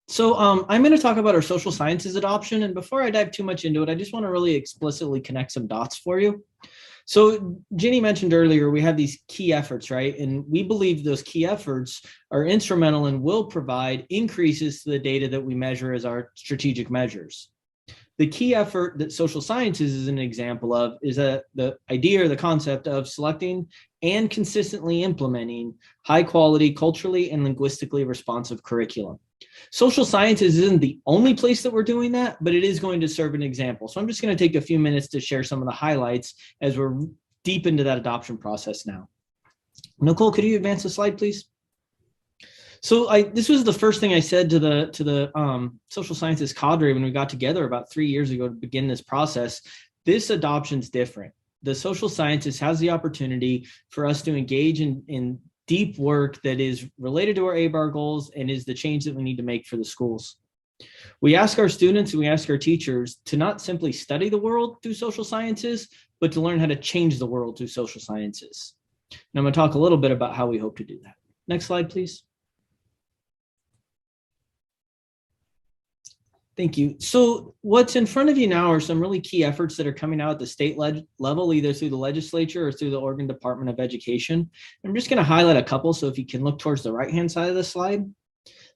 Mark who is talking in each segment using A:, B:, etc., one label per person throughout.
A: I'm going to talk about our social sciences adoption. And before I dive too much into it, I just want to really explicitly connect some dots for you. So Ginny mentioned earlier, we have these key efforts, right? And we believe those key efforts are instrumental and will provide increases to the data that we measure as our strategic measures. The key effort that social sciences is an example of is the idea or the concept of selecting and consistently implementing high quality, culturally and linguistically responsive curriculum. Social sciences isn't the only place that we're doing that, but it is going to serve an example. So I'm just going to take a few minutes to share some of the highlights as we're deep into that adoption process now. Nicole, could you advance the slide, please? So this was the first thing I said to the social sciences cadre when we got together about 3 years ago to begin this process. This adoption's different. The social sciences has the opportunity for us to engage in deep work that is related to our ABAR goals and is the change that we need to make for the schools. We ask our students and we ask our teachers to not simply study the world through social sciences, but to learn how to change the world through social sciences. And I'm going to talk a little bit about how we hope to do that. Next slide, please. Thank you. So what's in front of you now are some really key efforts that are coming out at the state level, either through the legislature or through the Oregon Department of Education. I'm just going to highlight a couple. So if you can look towards the right-hand side of the slide.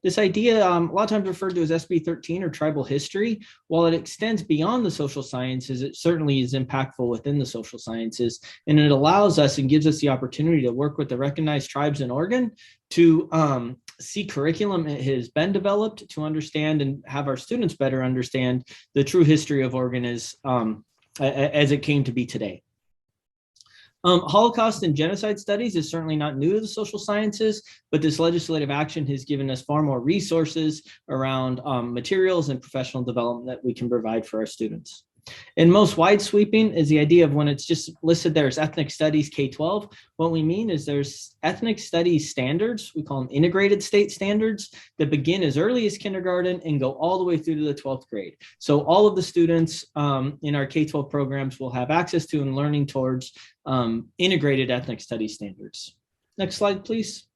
A: This idea, a lot of times referred to as SB 13 or tribal history, while it extends beyond the social sciences, it certainly is impactful within the social sciences. And it allows us and gives us the opportunity to work with the recognized tribes in Oregon to see curriculum that has been developed to understand and have our students better understand the true history of Oregon as it came to be today. Holocaust and genocide studies is certainly not new to the social sciences, but this legislative action has given us far more resources around materials and professional development that we can provide for our students. And most wide sweeping is the idea of when it's just listed there as ethnic studies K-12. What we mean is there's ethnic studies standards, we call them integrated state standards, that begin as early as kindergarten and go all the way through to the 12th grade. So all of the students in our K-12 programs will have access to and learning towards integrated ethnic studies standards. Next slide, please.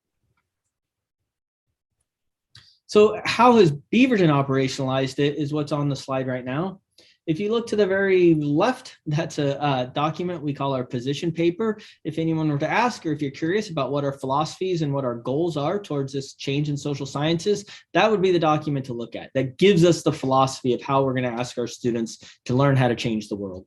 A: So how has Beaverton operationalized it is what's on the slide right now. If you look to the very left, that's a document we call our position paper. If anyone were to ask, or if you're curious about what our philosophies and what our goals are towards this change in social sciences, that would be the document to look at. That gives us the philosophy of how we're going to ask our students to learn how to change the world.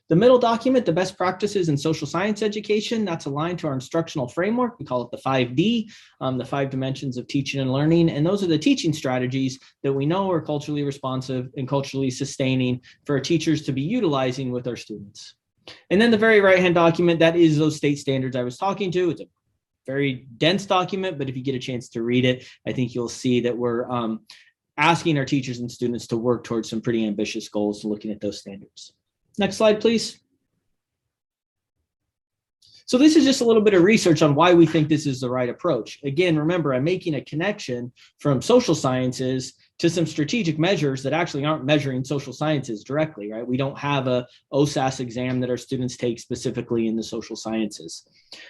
A: The middle document, the best practices in social science education, that's aligned to our instructional framework. We call it the 5D, the 5 dimensions of teaching and learning. And those are the teaching strategies that we know are culturally responsive and culturally sustaining for our teachers to be utilizing with our students. And then the very right-hand document, that is those state standards I was talking to. It's a very dense document, but if you get a chance to read it, I think you'll see that we're asking our teachers and students to work towards some pretty ambitious goals looking at those standards. Next slide, please. So this is just a little bit of research on why we think this is the right approach. Again, remember, I'm making a connection from social sciences to some strategic measures that actually aren't measuring social sciences directly, right? We don't have a OSAS exam that our students take specifically in the social sciences.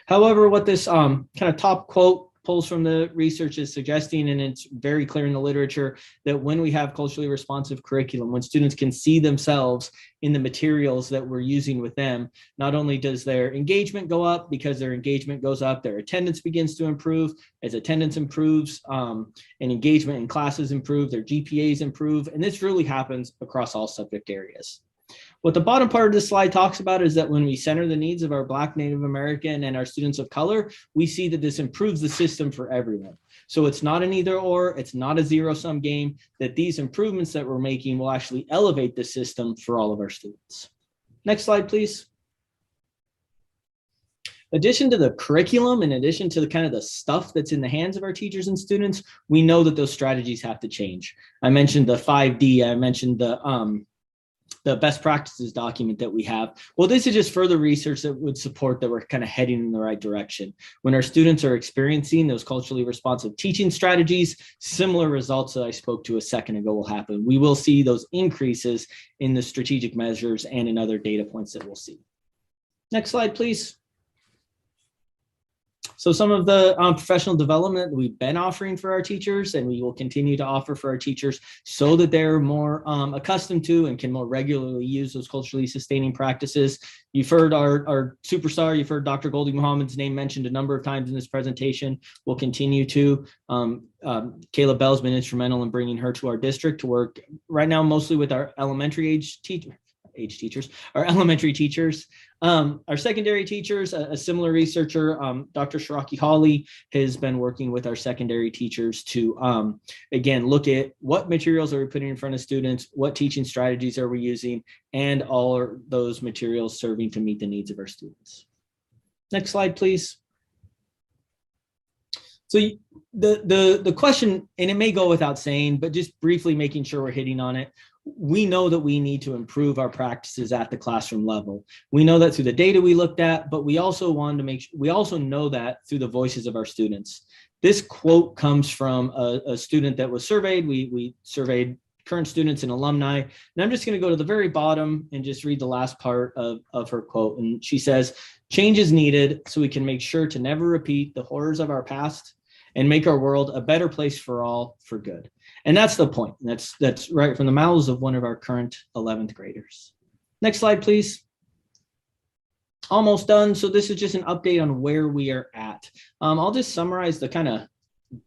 A: However, what this kind of top quote pulls from the research is suggesting, and it's very clear in the literature, that when we have culturally responsive curriculum, when students can see themselves in the materials that we're using with them, not only does their engagement go up, because their engagement goes up, their attendance begins to improve. As attendance improves and engagement in classes improve, their GPAs improve, and this really happens across all subject areas. What the bottom part of this slide talks about is that when we center the needs of our Black, Native American, and our students of color, we see that this improves the system for everyone. So it's not an either or, it's not a zero-sum game, that these improvements that we're making will actually elevate the system for all of our students. Next slide, please. In addition to the curriculum, in addition to the kind of the stuff that's in the hands of our teachers and students, we know that those strategies have to change. I mentioned the 5D, I mentioned the best practices document that we have. Well, this is just further research that would support that we're kind of heading in the right direction. When our students are experiencing those culturally responsive teaching strategies, similar results that I spoke to a second ago will happen. We will see those increases in the strategic measures and in other data points that we'll see. Next slide, please. So some of the professional development that we've been offering for our teachers, and we will continue to offer for our teachers so that they're more accustomed to and can more regularly use those culturally sustaining practices. You've heard our superstar, you've heard Dr. Goldie Muhammad's name mentioned a number of times in this presentation. We'll continue to. Kayla Bell's been instrumental in bringing her to our district to work right now mostly with our elementary age teachers, our elementary teachers. Our secondary teachers, a similar researcher, Dr. Shiraki Hawley, has been working with our secondary teachers to, again, look at what materials are we putting in front of students, what teaching strategies are we using, and all those materials serving to meet the needs of our students. Next slide, please. So the question, and it may go without saying, but just briefly making sure we're hitting on it. We know that we need to improve our practices at the classroom level. We know that through the data we looked at, but we also wanted to we also know that through the voices of our students. This quote comes from a student that was surveyed. We surveyed current students and alumni. And I'm just going to go to the very bottom and just read the last part of her quote. And she says, "Change is needed so we can make sure to never repeat the horrors of our past and make our world a better place for all for good." And that's the point. That's right from the mouths of one of our current 11th graders. Next slide, please. Almost done. So this is just an update on where we are at. I'll just summarize the kind of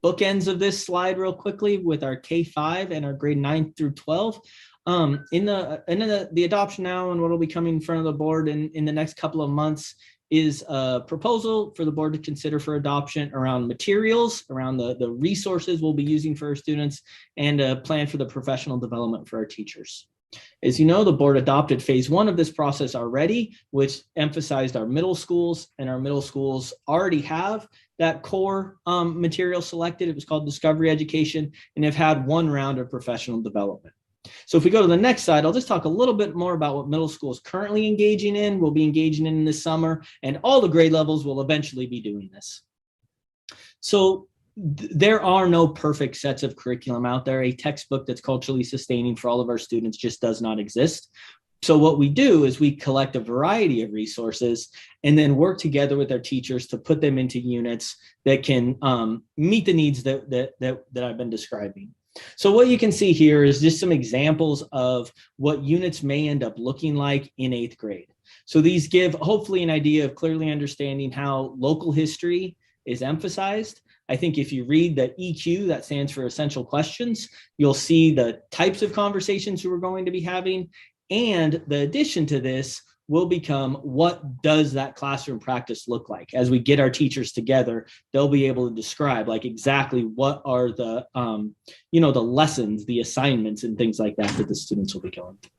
A: bookends of this slide real quickly with our K-5 and our grade 9 through 12. In the adoption now and what will be coming in front of the board in the next couple of months is a proposal for the board to consider for adoption around materials, around the resources we'll be using for our students, and a plan for the professional development for our teachers. As you know, the board adopted phase 1 of this process already, which emphasized our middle schools, and our middle schools already have that core material selected. It was called Discovery Education, and have had 1 round of professional development. So if we go to the next slide, I'll just talk a little bit more about what middle school is currently engaging in, will be engaging in this summer, and all the grade levels will eventually be doing this. So there are no perfect sets of curriculum out there. A textbook that's culturally sustaining for all of our students just does not exist. So what we do is we collect a variety of resources and then work together with our teachers to put them into units that can meet the needs that I've been describing. So what you can see here is just some examples of what units may end up looking like in 8th grade. So these give hopefully an idea of clearly understanding how local history is emphasized. I think if you read the EQ, that stands for essential questions, you'll see the types of conversations we're going to be having. And the addition to this will become, what does that classroom practice look like? As we get our teachers together, they'll be able to describe like exactly what are the, the lessons, the assignments and things like that that the students will be going through.